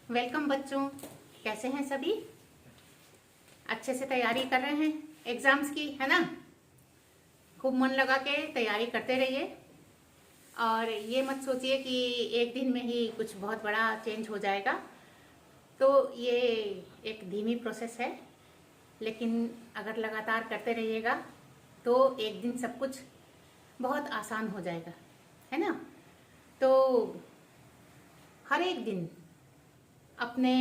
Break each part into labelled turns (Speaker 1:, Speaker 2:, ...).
Speaker 1: Welcome बच्चों, कैसे हैं सभी? अच्छे से तैयारी कर रहे हैं एग्जाम्स की, है ना? खूब मन लगा के तैयारी करते रहिए और ये मत सोचिए कि एक दिन में ही कुछ बहुत बड़ा चेंज हो जाएगा। तो ये एक धीमी प्रोसेस है, लेकिन अगर लगातार करते रहिएगा तो एक दिन सब कुछ बहुत आसान हो जाएगा, है ना? तो हर एक दिन अपने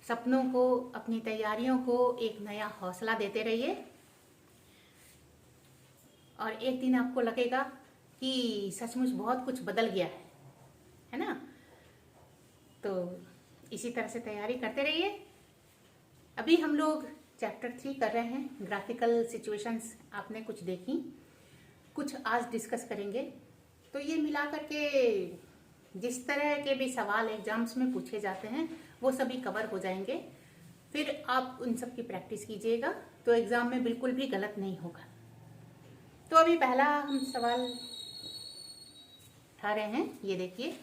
Speaker 1: सपनों को, अपनी तैयारियों को एक नया हौसला देते रहिए और एक दिन आपको लगेगा कि सचमुच बहुत कुछ बदल गया है ना? तो इसी तरह से तैयारी करते रहिए। अभी हम लोग चैप्टर 3 कर रहे हैं, ग्राफिकल सिचुएशंस। आपने कुछ देखी, कुछ आज डिस्कस करेंगे। तो ये मिला करके जिस तरह के भी सवाल एग्जाम्स में पूछे जाते हैं वो सभी कवर हो जाएंगे। फिर आप उन सब की प्रैक्टिस कीजिएगा तो एग्जाम में बिल्कुल भी गलत नहीं होगा। तो अभी पहला हम सवाल उठा रहे हैं, ये देखिए,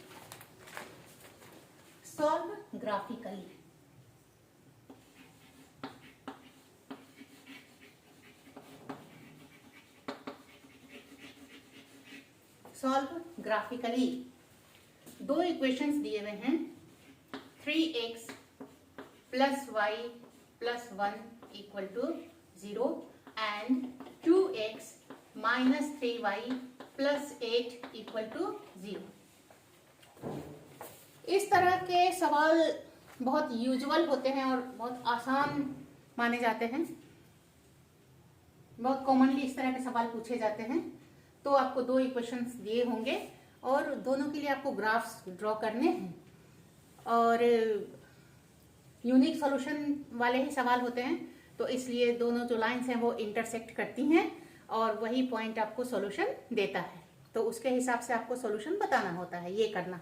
Speaker 1: सॉल्व ग्राफिकली। Solve graphically. दो इक्वेशंस दिए हुए हैं, 3x plus y plus 1 equal to 0 and 2x minus 3y plus 8 equal to 0। इस तरह के सवाल बहुत यूजुअल होते हैं और बहुत आसान माने जाते हैं। बहुत कॉमनली इस तरह के सवाल पूछे जाते हैं। तो आपको दो इक्वेशंस दिए होंगे और दोनों के लिए आपको ग्राफ्स ड्रॉ करने हैं और यूनिक सॉल्यूशन वाले ही सवाल होते हैं, तो इसलिए दोनों जो लाइंस हैं वो इंटरसेक्ट करती हैं और वही पॉइंट आपको सॉल्यूशन देता है। तो उसके हिसाब से आपको सॉल्यूशन बताना होता है, ये करना,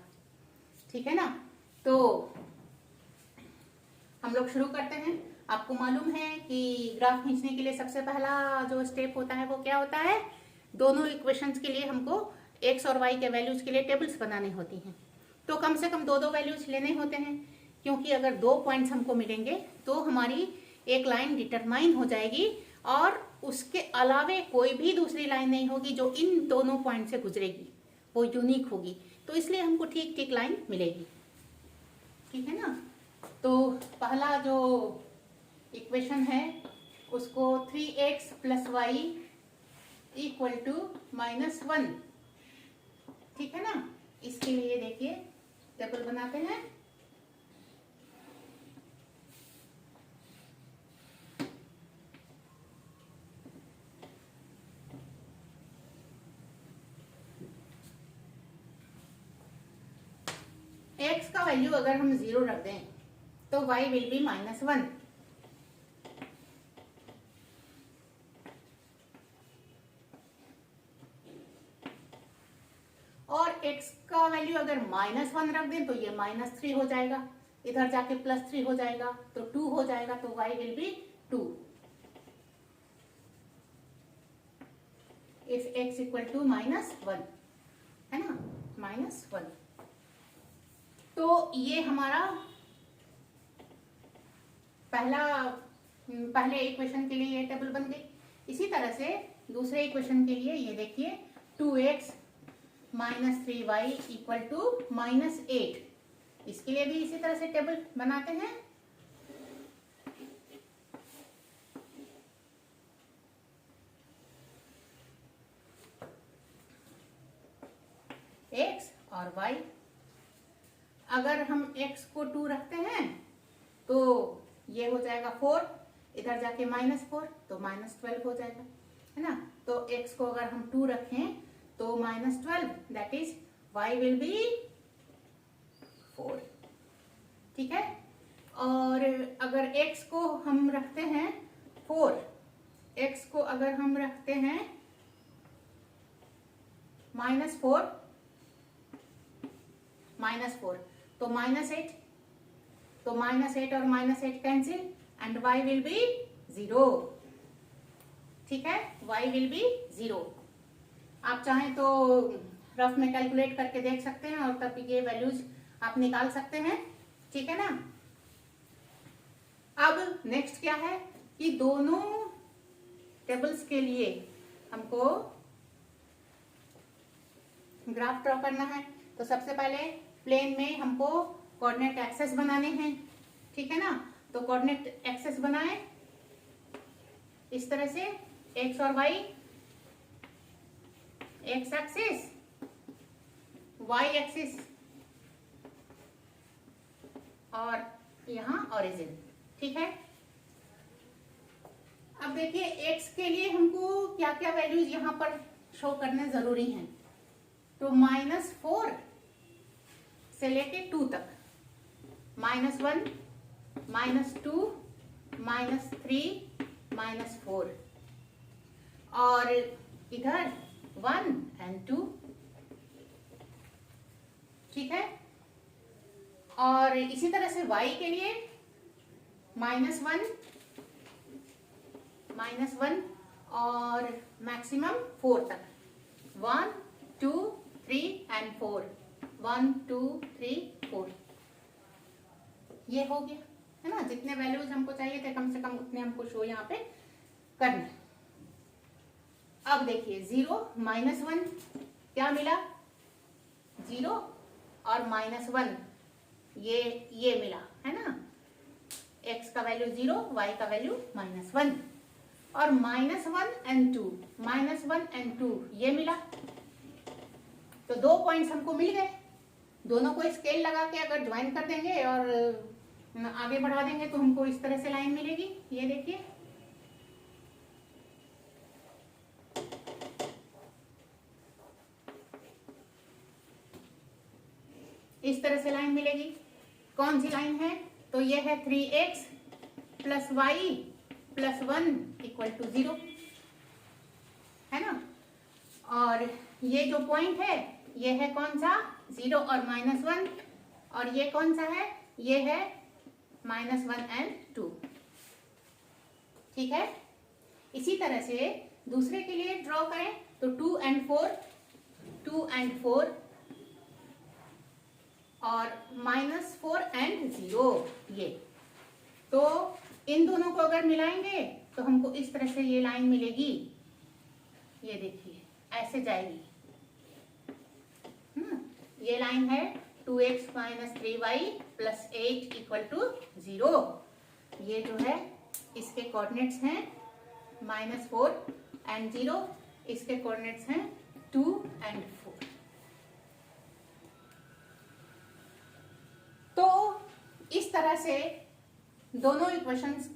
Speaker 1: ठीक है ना? तो हम लोग शुरू करते हैं। आपको मालूम है कि ग्राफ खींचने के लिए सबसे पहला जो स्टेप होता है वो क्या होता है? दोनों इक्वेशंस के लिए हमको x और y के वैल्यूज के लिए टेबल्स बनानी होती हैं। तो कम से कम दो वैल्यूज लेने होते हैं, क्योंकि अगर दो पॉइंट्स हमको मिलेंगे तो हमारी एक लाइन डिटरमाइन हो जाएगी और उसके अलावे कोई भी दूसरी लाइन नहीं होगी जो इन दोनों पॉइंट से गुजरेगी, वो यूनिक होगी। तो इसलिए हमको ठीक ठीक लाइन मिलेगी, ठीक है ना? तो पहला जो इक्वेशन है उसको 3x plus Y equal to -1, ठीक है ना? इसके लिए देखिए टेबल बनाते हैं। x का वैल्यू अगर हम 0 रख दें तो y विल बी -1। और x का वैल्यू अगर -1 रख दें तो ये -3 हो जाएगा, इधर जाके +3 हो जाएगा तो 2 हो जाएगा, तो y will be 2 if x equal to -1, है ना? -1। तो ये हमारा पहले इक्वेशन के लिए ये टेबल बन गई। इसी तरह से दूसरे इक्वेशन के लिए ये देखिए, 2x minus 3y equal to -8। इसके लिए भी इसी तरह से टेबल बनाते हैं। x और y, अगर हम x को 2 रखते हैं तो ये हो जाएगा 4, इधर जाके -4 तो -12 हो जाएगा, है ना? तो x को अगर हम 2 रखें तो -12, that is y will B 4, ठीक है? और अगर x को हम रखते हैं 4, x को अगर हम रखते हैं -4 तो -8, तो -8 और -8 cancel and y will B 0, ठीक है? y will B 0। आप चाहें तो रफ में कैलकुलेट करके देख सकते हैं और तब ये वैल्यूज आप निकाल सकते हैं, ठीक है ना। अब नेक्स्ट क्या है कि दोनों टेबल्स के लिए हमको ग्राफ ड्रॉ करना है। तो सबसे पहले प्लेन में हमको कोऑर्डिनेट एक्सेस बनाने हैं, ठीक है ना। तो कोऑर्डिनेट एक्सेस बनाए इस तरह से, एक्स और Y, X axis, Y axis और यहाँ ओरिजिन, ठीक है। अब देखिए एक्स के लिए हमको क्या क्या वैल्यूज यहाँ पर शो करने जरूरी हैं। तो -4 से लेके 2 तक, -1, -2, -3, -4 और इधर 1 and 2, ठीक है। और इसी तरह से y के लिए -1 और मैक्सिमम 4 तक, 1, 2, 3 and 4, 1, 2, 3, 4, ये हो गया है ना। जितने वैल्यूज हमको चाहिए थे कम से कम उतने हमको शो यहाँ पे करना है। अब देखिए 0, -1 क्या मिला, 0 और -1 ये मिला है ना। x का वैल्यू 0, y का वैल्यू -1 और -1 and 2, -1 and 2 ये मिला। तो 2 पॉइंट्स हमको मिल गए। दोनों को स्केल लगा के अगर ज्वाइन कर देंगे और आगे बढ़ा देंगे तो हमको इस तरह से लाइन मिलेगी। ये देखिए, इस तरह से लाइन मिलेगी। कौन सी लाइन है, तो ये है 3x + y + 1 = 0, है ना। और ये जो पॉइंट है ये है कौन सा, 0 और -1, और ये कौन सा है, ये है -1 and 2, ठीक है। इसी तरह से दूसरे के लिए ड्रॉ करें तो 2 and 4 और -4 and 0, ये तो इन दोनों को अगर मिलाएंगे तो हमको इस तरह से ये लाइन मिलेगी। ये देखिए ऐसे जाएगी, ये लाइन है 2x - 3y + 8 = 0। ये जो है इसके कोऑर्डिनेट्स हैं -4 and 0, इसके कोऑर्डिनेट्स हैं 2 and 4। तो इस तरह से दोनों इक्वेशंस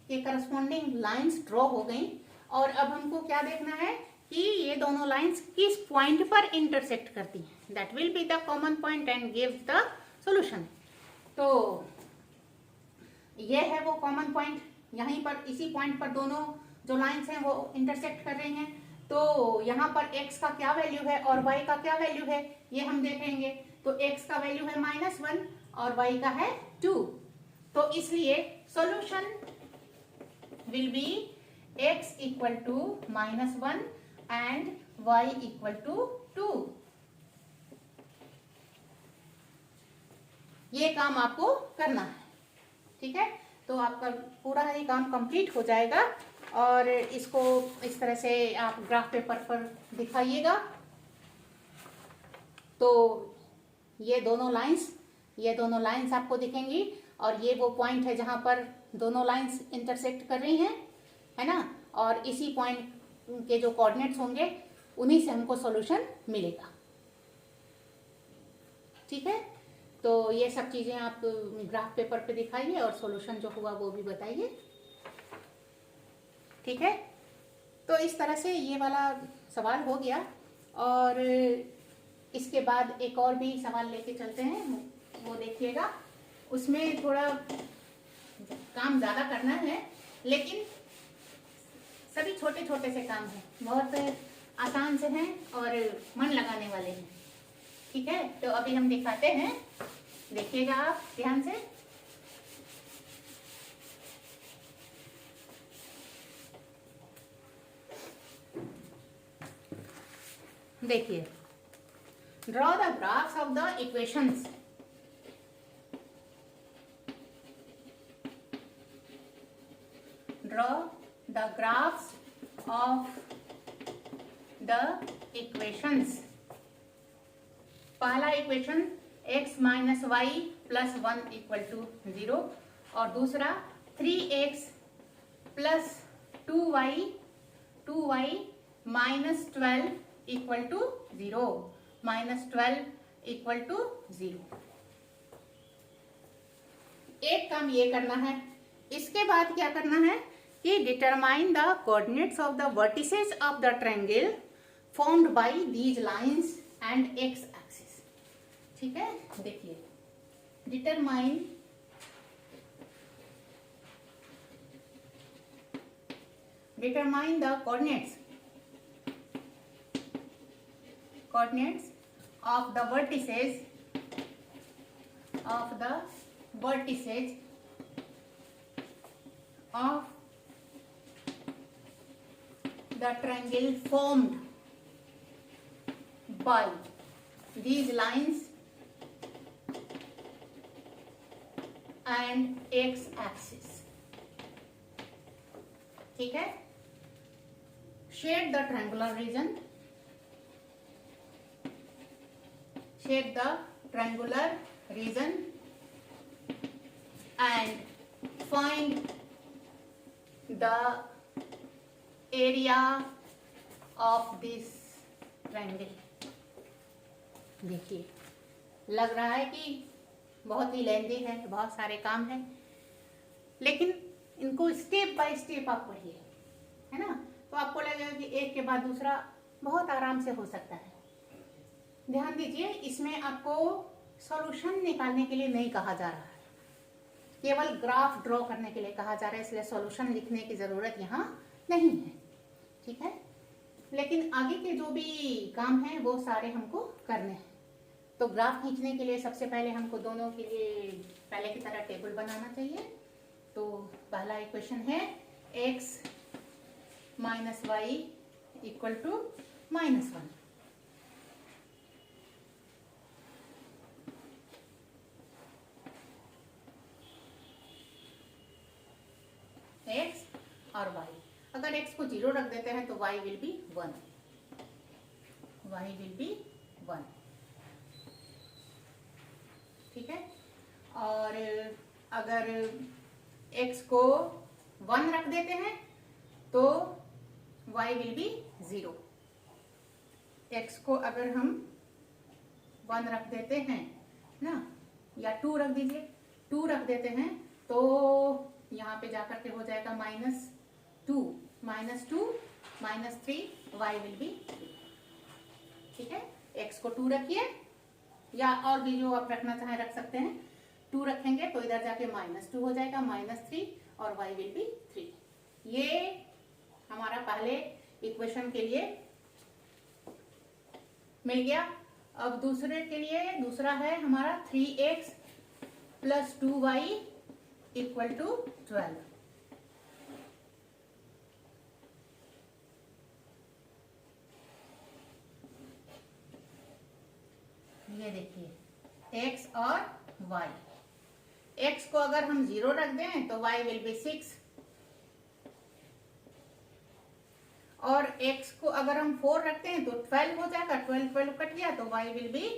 Speaker 1: के करस्पॉन्डिंग लाइंस ड्रॉ हो गई। और अब हमको क्या देखना है कि ये दोनों लाइंस किस पॉइंट पर इंटरसेक्ट करती हैं। That will be the common point and gives the solution. तो ये है वो कॉमन पॉइंट, यहीं पर इसी पॉइंट पर दोनों जो लाइंस हैं वो इंटरसेक्ट कर रही हैं। तो यहाँ पर x का क्या वैल्यू है और y का क्या वैल्यू है ये हम देखेंगे। तो x का वैल्यू है -1 और y का है 2। तो इसलिए solution will be x = -1 and y = 2। ये काम आपको करना है, ठीक है। तो आपका पूरा ही काम कंप्लीट हो जाएगा और इसको इस तरह से आप ग्राफ पेपर पर दिखाइएगा। तो ये दोनों लाइंस आपको दिखेंगी और ये वो पॉइंट है जहां पर दोनों लाइंस इंटरसेक्ट कर रही हैं, है ना। और इसी पॉइंट के जो कोऑर्डिनेट्स होंगे उन्हीं से हमको सॉल्यूशन मिलेगा, ठीक है। तो ये सब चीजें आप ग्राफ पेपर पे दिखाइए और सॉल्यूशन जो हुआ वो भी बताइए, ठीक है। तो इस तरह से ये वाला सवाल हो गया और इसके बाद एक और भी सवाल लेके चलते हैं, वो देखिएगा। उसमें थोड़ा काम ज़्यादा करना है लेकिन सभी छोटे छोटे से काम हैं, बहुत आसान से हैं और मन लगाने वाले हैं, ठीक है। तो अभी हम दिखाते हैं, देखिएगा आप ध्यान से। देखिए, draw the graphs of the equations draw the graphs of the equations. पहला equation x minus Y plus 1 equal to 0 और दूसरा 3x plus 2y minus 12 equal to 0, minus 12 equal to 0। एक काम ये करना है। इसके बाद क्या करना है कि determine the coordinates of the vertices of the triangle formed by these lines and X axis. ठीक है, देखिए determine the coordinates of the vertices of the triangle formed by these lines and x axis। ठीक है, shade the triangular region and find the area of this triangle। देखिए लग रहा है कि बहुत ही लेंदी है, बहुत सारे काम है, लेकिन इनको स्टेप बाय स्टेप आप पढ़िए, है ना, तो आपको लगेगा कि एक के बाद दूसरा बहुत आराम से हो सकता है। ध्यान दीजिए, इसमें आपको सॉल्यूशन निकालने के लिए नहीं कहा जा रहा है, केवल ग्राफ ड्रॉ करने के लिए कहा जा रहा है, इसलिए सॉल्यूशन लिखने की जरूरत यहाँ नहीं है। ठीक है, लेकिन आगे के जो भी काम है वो सारे हमको करने हैं। तो ग्राफ खींचने के लिए सबसे पहले हमको दोनों के लिए पहले की तरह टेबल बनाना चाहिए। तो पहला इक्वेशन है x minus Y equal to -1। x और y, अगर x को 0 रख देते हैं तो y विल बी 1, ठीक है। और अगर x को 1 रख देते हैं तो y विल बी 0। x को अगर हम 1 रख देते हैं ना, या 2 रख दीजिए, 2 रख देते हैं तो यहाँ पे जाकर के हो जाएगा -2 -3, y विल बी 3। ठीक है, x को 2 रखिए, या और भी जो आप रखना चाहें रख सकते हैं। 2 रखेंगे तो इधर जाके -2 हो जाएगा, -3 और y विल बी 3। ये हमारा पहले इक्वेशन के लिए मिल गया। अब दूसरे के लिए, दूसरा है हमारा 3x plus 2y equal to 12। ये देखिए x और y, x को अगर हम 0 रख दें तो y विल बी 6, और x को अगर हम 4 रखते हैं तो 12 हो जाएगा, 12 कट गया तो y विल बी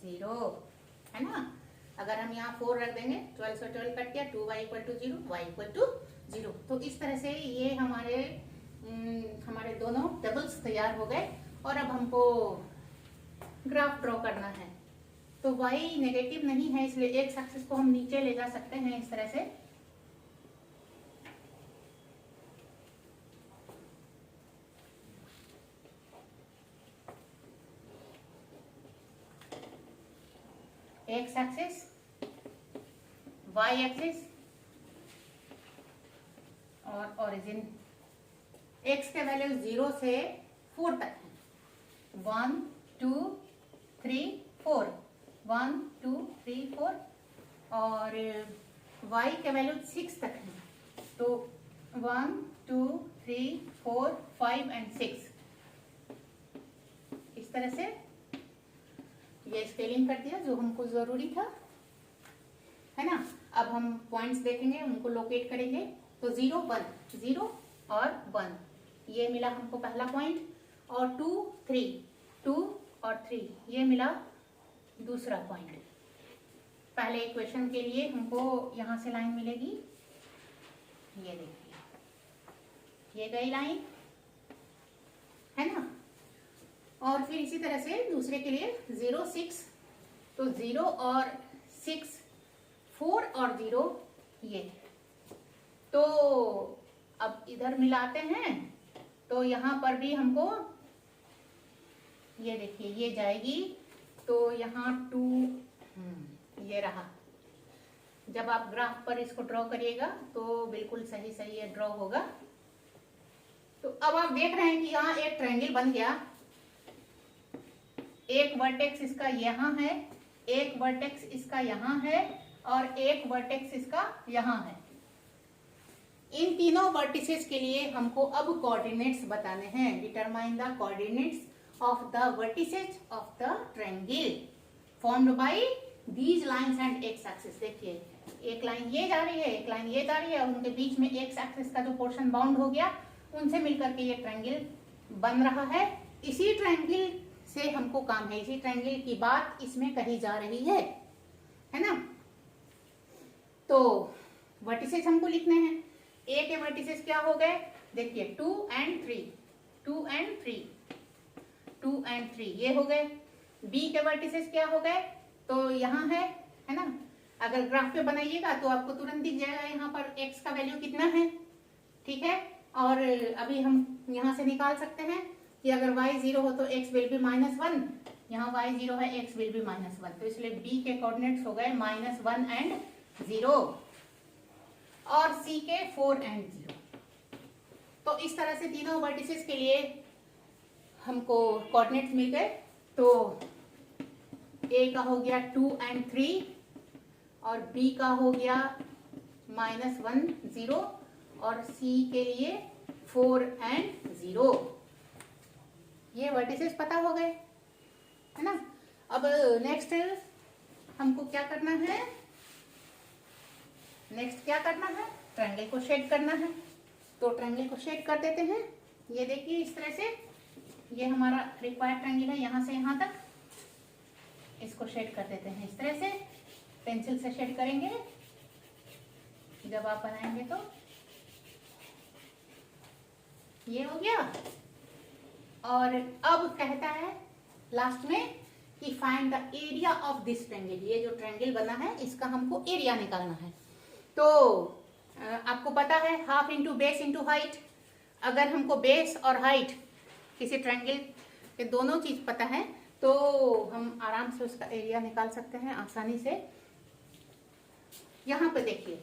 Speaker 1: 0, है ना। अगर हम यहाँ 4 रख देंगे, 12 से 12 कट गया, 2y equal to 0, y equal to 0। तो इस तरह से ये हमारे दोनों टेबल्स तैयार हो गए। और अब हमको ग्राफ ड्रॉ करना है। तो y नेगेटिव नहीं है, इसलिए x एक्सिस को हम नीचे ले जा सकते हैं इस तरह से। x एक्सिस, y एक्सिस और ओरिजिन। x के वैल्यू 0 से 4 तक है, 1 2 3 4, 1 2 3 4, और y के वैल्यू 6 तक है, तो 1 2 3 4 5 एंड 6। इस तरह से ये स्केलिंग कर दिया जो हमको जरूरी था, है ना। अब हम पॉइंट्स देखेंगे, उनको लोकेट करेंगे। तो 0 1, 0 और 1 ये मिला हमको पहला पॉइंट, और 2 3, 2 और 3 ये मिला दूसरा पॉइंट। पहले इक्वेशन के लिए हमको यहाँ से लाइन मिलेगी, ये देखिए ये गई लाइन है ना। और फिर इसी तरह से दूसरे के लिए 0 6, तो 0 और 6, 4 और 0 ये। तो अब इधर मिलाते हैं, तो यहाँ पर भी हमको ये देखिए ये जाएगी, तो यहाँ 2 ये रहा। जब आप ग्राफ पर इसको ड्रॉ करिएगा तो बिल्कुल सही सही ये ड्रॉ होगा। तो अब आप देख रहे हैं कि यहाँ एक ट्रायंगल बन गया। एक वर्टेक्स इसका यहाँ है, एक वर्टेक्स इसका यहाँ है, और एक वर्टेक्स इसका यहाँ है। इन तीनों वर्टिसेस के लिए हमको अब कोऑर्डिनेट्स बताने हैं। Determine the coordinates of the vertices of the triangle formed by these lines and X axis. देखिए एक लाइन ये जा रही है, एक लाइन ये जा रही है, और उनके बीच में एक्स एक्सिस का जो पोर्शन बाउंड हो गया, उनसे मिलकर के ये ट्रायंगल बन रहा है। इसी ट्रायंगल से हमको काम है, इसी ट्रायंगल की बात इसमें कही जा रही है ना। तो वर्टिसेस हमको लिखने हैं। ए के वर्टिसेस क्या हो गए, देखिए 2 and 3, 2 and 3, 2 and 3 ये हो गए। बी के वर्टिसेस क्या हो गए, तो यहाँ है ना। अगर ग्राफ पे बनाइएगा तो आपको तुरंत दिख जाएगा यहाँ पर x का वैल्यू कितना है, ठीक है। और अभी हम यहाँ से निकाल सकते हैं कि अगर y 0 हो तो x विल बी -1, यहाँ y 0 है, x विल बी -1, तो इसलिए b के कोऑर्डिनेट्स हो गए -1 and 0, और c के 4 and 0। तो इस तरह से तीनों वर्टिसेस के लिए हमको कोऑर्डिनेट्स मिल गए। तो a का हो गया 2 and 3, और b का हो गया -1 0, और c के लिए 4 and 0। ये वर्टिसेस पता हो गए है ना। अब नेक्स्ट हमको क्या करना है, ट्रायंगल को शेड करना है। तो ट्रायंगल को शेड कर देते हैं। ये देखिए इस तरह से ये हमारा रिक्वायर्ड ट्रायंगल है, यहाँ से यहाँ तक इसको शेड कर देते हैं। इस तरह से पेंसिल से शेड करेंगे जब आप बनाएंगे। तो ये हो गया। और अब कहता है लास्ट में कि find the area of this triangle. ये जो ट्रायंगल बना है इसका हमको एरिया निकालना है। तो आपको पता है half into base into height. अगर हमको बेस और हाइट किसी ट्रायंगल के दोनों चीज पता है तो हम आराम से उसका एरिया निकाल सकते हैं आसानी से। यहाँ पे देखिए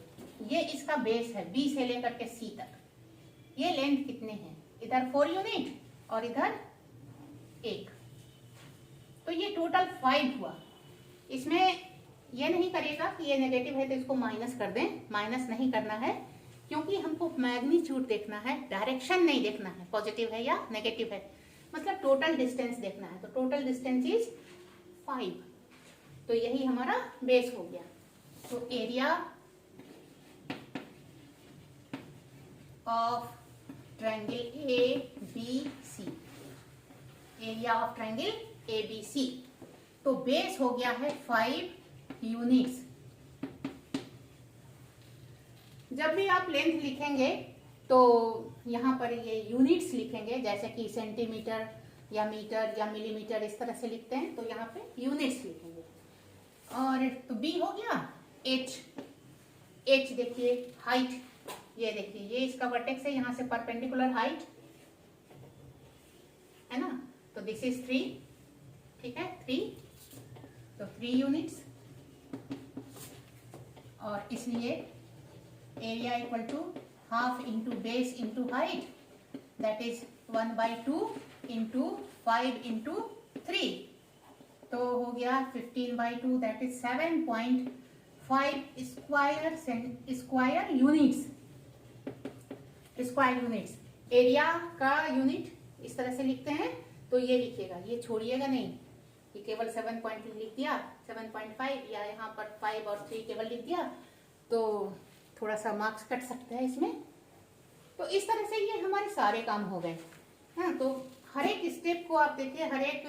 Speaker 1: ये इसका बेस है, बी से लेकर के सी तक। ये लेंथ कितने हैं, इधर 4 यूनिट और इधर 1, तो ये टोटल 5 हुआ। इसमें ये नहीं करेगा कि ये नेगेटिव है तो इसको माइनस कर दें, माइनस नहीं करना है, क्योंकि हमको मैग्नीट्यूड देखना है, डायरेक्शन नहीं देखना है पॉजिटिव है या नेगेटिव है, मतलब टोटल डिस्टेंस देखना है। तो टोटल डिस्टेंस इज 5, तो यही हमारा बेस हो गया। तो area of triangle ABC, area of triangle ABC। तो बेस हो गया है 5 यूनिट्स। जब भी आप लेंथ लिखेंगे तो यहाँ पर ये यूनिट्स लिखेंगे, जैसे कि सेंटीमीटर या मीटर या मिलीमीटर इस तरह से लिखते हैं, तो यहाँ पे यूनिट्स लिखेंगे। और तो बी हो गया। एच देखिए हाइट, ये देखिए ये इसका वर्टेक्स है, यहाँ से परपेंडिकुलर हाइट है ना। तो दिस इज 3, ठीक है 3, तो 3 यूनिट्स। और इसलिए area equal to half into base into height, that is 1/2 into 5 into 3, तो हो गया 15/2, that is 7.5 square units. Square units, area का यूनिट इस तरह से लिखते हैं, तो ये लिखिएगा, ये छोड़िएगा नहीं कि केवल 7 पॉइंट लिख दिया, 7.5 या यहाँ पर 5 और 3 केवल लिख दिया, तो थोड़ा सा मार्क्स कट सकते हैं इसमें। तो इस तरह से ये हमारे सारे काम हो गए। हाँ, तो हर एक स्टेप को आप देखिए, हर एक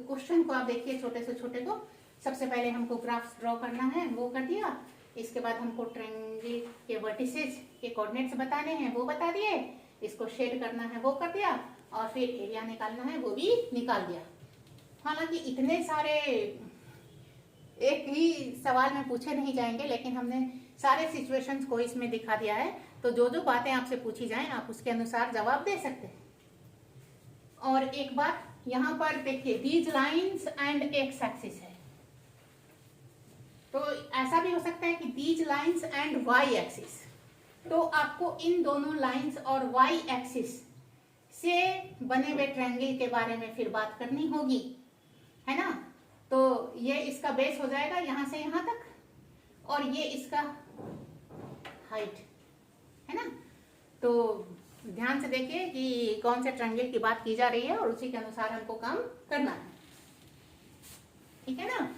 Speaker 1: क्वेश्चन को आप देखिए, छोटे से छोटे को। सबसे पहले हमको ग्राफ्स ड्रॉ करना है, वो कर दिया। इसके बाद हमको ट्रायंगल के वर्टिसेस के कोऑर्डिनेट्स बताने हैं, वो बता दिए। इसको शेड करना है, वो कर दिया। और फिर एरिया निकालना है, वो भी निकाल दिया। हालांकि इतने सारे एक ही सवाल में पूछे नहीं जाएंगे, लेकिन हमने सारे सिचुएशंस को इसमें दिखा दिया है। तो जो जो बातें आपसे पूछी जाएं, आप उसके अनुसार जवाब दे सकते हैं। और एक बात यहाँ पर देखिए, these lines and X axis है, तो ऐसा भी हो सकता है कि these lines and Y axis. तो आपको इन दोनों लाइन्स और वाई एक्सिस से बने हुए ट्रायंगल के बारे में फिर बात करनी होगी, है ना। तो ये इसका बेस हो जाएगा यहाँ से यहाँ तक, और ये इसका हाइट है ना। तो ध्यान से देखिए कि कौन से ट्रायंगल की बात की जा रही है, और उसी के अनुसार हमको काम करना है, ठीक है ना।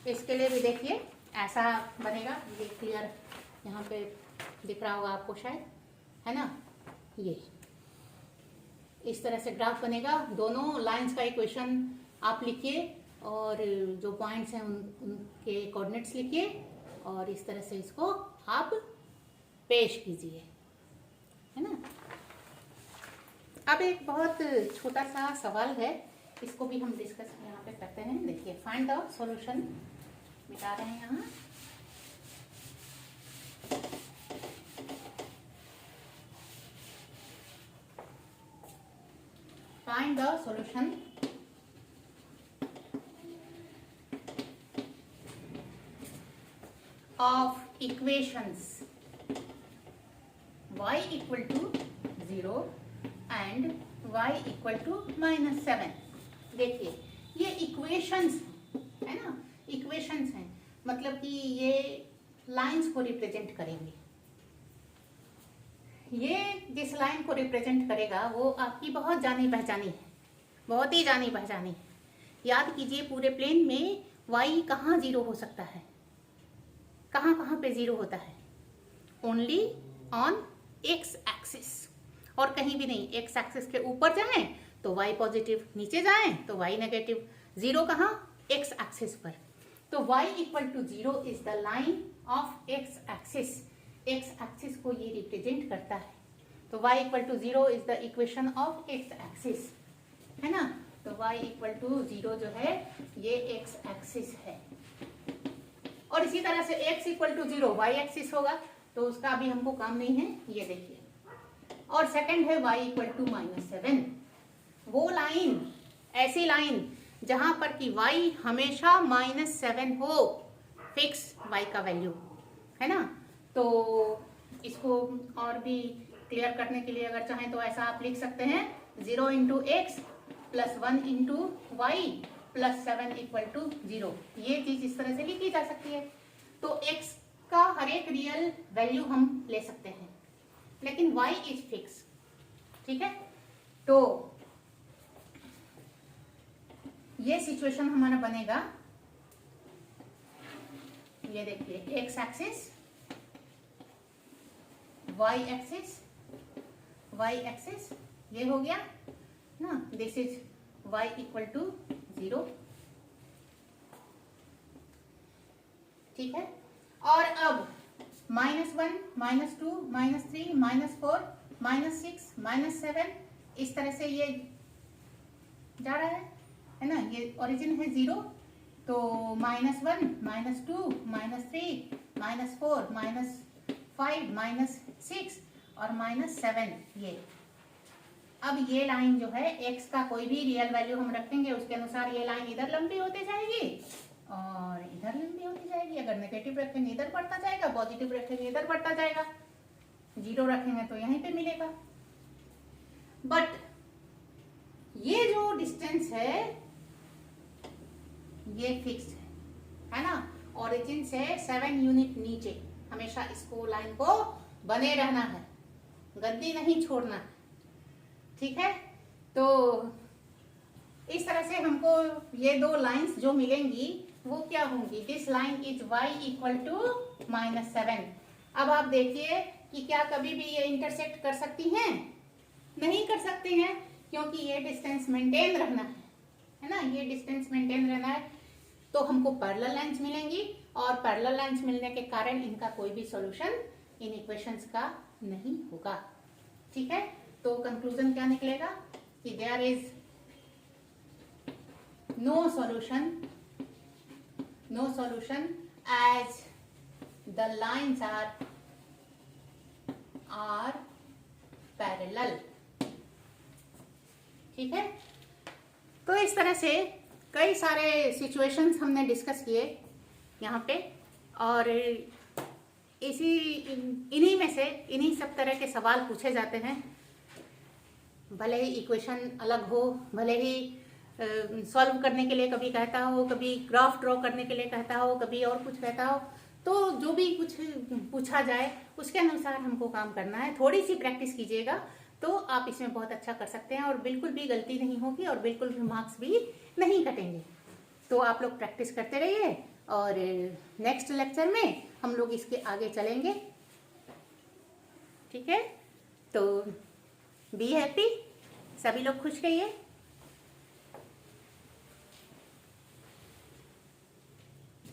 Speaker 1: इसके लिए भी देखिए ऐसा बनेगा, ये क्लियर यहाँ पे दिख रहा होगा आपको शायद, है ना। ये इस तरह से ग्राफ बनेगा। दोनों लाइंस का इक्वेशन आप लिखिए, और जो पॉइंट्स हैं उनके कोऑर्डिनेट्स लिखिए, और इस तरह से इसको आप पेश कीजिए, है ना। अब एक बहुत छोटा सा सवाल है, इसको भी हम डिस्कस यहाँ पे करते हैं। देखिए, फाइंड द सॉल्यूशन मिटा रहे हैं यहाँ। Find the solution of equations y equal to 0 and y equal to -7। देखिए, ये इक्वेशंस है ना, इक्वेशंस हैं, मतलब कि ये लाइंस को रिप्रेजेंट करेंगे। ये जिस लाइन को रिप्रेजेंट करेगा वो आपकी बहुत जानी पहचानी है, बहुत ही जानी पहचानी है। याद कीजिए, पूरे प्लेन में y कहाँ जीरो हो सकता है, कहाँ कहाँ पे जीरो होता है? ओनली ऑन एक्स एक्सिस, और कहीं भी नहीं। एक्स एक्सिस के ऊपर जाएं तो y पॉजिटिव, नीचे जाएं तो y नेगेटिव। जीरो कहाँ? एक्स एक्सिस पर। तो y equal to 0 is the line of X axis. X axis को ये रिप्रेजेंट करता है। तो y equal to 0 is the equation of X axis, है ना। तो y इक्वल टू 0 जो है ये एक्स एक्सिस है। और इसी तरह से x equal to 0 y axis होगा, तो उसका अभी हमको काम नहीं है, ये देखिए। और सेकंड है y इक्वल टू -7। वो लाइन, ऐसी लाइन जहां पर कि y हमेशा -7 हो, फिक्स y का वैल्यू, है ना। तो इसको और भी क्लियर करने के लिए अगर चाहें तो ऐसा आप लिख सकते हैं, 0 into X plus 1 into Y plus 7 equal to 0। ये चीज इस तरह से लिखी जा सकती है। तो x का हर एक रियल वैल्यू हम ले सकते हैं, लेकिन y इज फिक्स, ठीक है। तो ये सिचुएशन हमारा बनेगा, ये देखिए, x axis, y axis, y axis, ये हो गया ना। This is y equal to 0, ठीक है। और अब -1, -2, -3, -4, -6, -7, इस तरह से ये जा रहा है ना। ये ओरिजिन है 0, तो -1, -2, -3, -4, -5, -6 और -7 ये। अब ये लाइन जो है, x का कोई भी रियल वैल्यू हम रखेंगे, उसके अनुसार ये लाइन इधर लंबी होती जाएगी और इधर लंबी होती जाएगी। अगर नेगेटिव रखेंगे इधर बढ़ता जाएगा, पॉजिटिव रखेंगे इधर बढ़ता जाएगा, 0 रखेंगे तो यहीं पे मिलेगा। बट ये जो डिस्टेंस है ये फिक्स है ना। ओरिजिन से 7 यूनिट नीचे हमेशा इसको, लाइन को बने रहना है, गद्दी नहीं छोड़ना है, ठीक है। तो इस तरह से हमको ये दो लाइंस जो मिलेंगी वो क्या होंगी, this line is y equal to -7। अब आप देखिए कि क्या कभी भी ये इंटरसेक्ट कर सकती हैं? नहीं कर सकती हैं, क्योंकि ये डिस्टेंस मेंटेन रहना है ना, ये डिस्टेंस मेंटेन रहना है। तो हमको पैरेलल लाइंस मिलेंगी और पैरेलल लाइंस मिलने के कारण इनका कोई भी सॉल्यूशन इन इक्वेशंस का नहीं होगा। ठीक है, तो कंक्लूजन क्या निकलेगा कि there is no solution as the lines are parallel. ठीक है, तो इस तरह से कई सारे सिचुएशंस हमने डिस्कस किए यहाँ पे, और इन्हीं में से इन्हीं सब तरह के सवाल पूछे जाते हैं। भले ही इक्वेशन अलग हो, भले ही सॉल्व करने के लिए कभी कहता हो, कभी ग्राफ ड्रॉ करने के लिए कहता हो, कभी और कुछ कहता हो, तो जो भी कुछ पूछा जाए उसके अनुसार हमको काम करना है। थोड़ी सी प्रैक्टिस कीजिएगा तो आप इसमें बहुत अच्छा कर सकते हैं और बिल्कुल भी गलती नहीं होगी और बिल्कुल भी मार्क्स भी नहीं कटेंगे। तो आप लोग प्रैक्टिस करते रहिए और नेक्स्ट लेक्चर में हम लोग इसके आगे चलेंगे। ठीक है, तो बी हैप्पी, सभी लोग खुश रहिए।